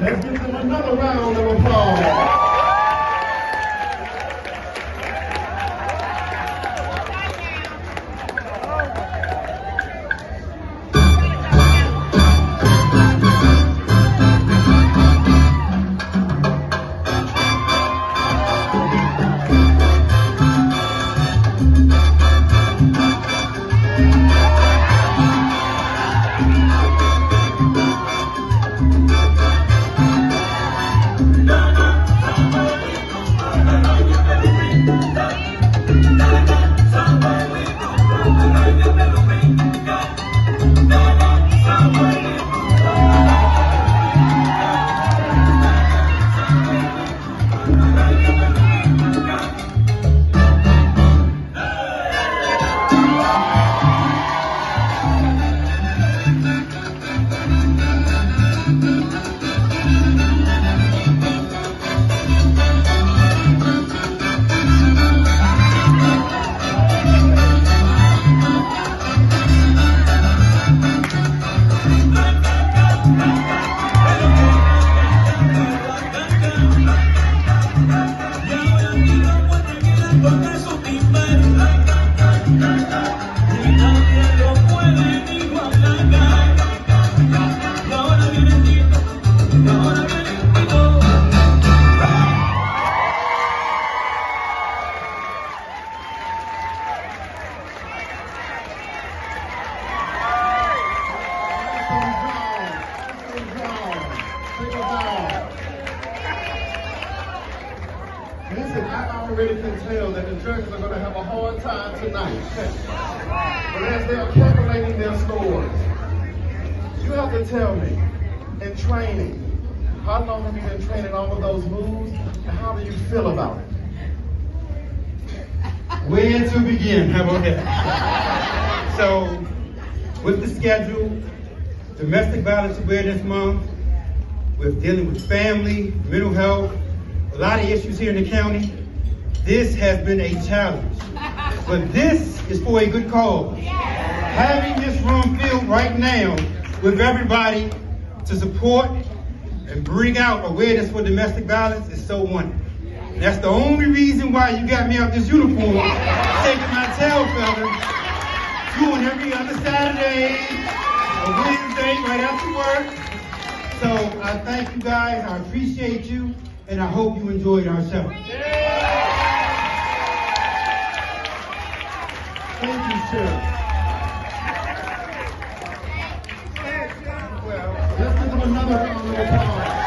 Let's give them another round of applause. Listen, I already can tell that the judges are going to have a hard time tonight. But as they're calculating their scores, you have to tell me, in training, how long have you been training all of those moves, and how do you feel about it? Where to begin? How about that? So, with the schedule, Domestic Violence Awareness Month, with dealing with family, mental health, a lot of issues here in the county, this has been a challenge. But this is for a good cause. Having this room filled right now with everybody to support and bring out awareness for domestic violence is so wonderful. And that's the only reason why you got me out this uniform, taking my tail feather, doing every other Saturday or Wednesday right after work. So I thank you guys, I appreciate you, and I hope you enjoyed our show. Thank you, sir. Well, let's give them another round of applause.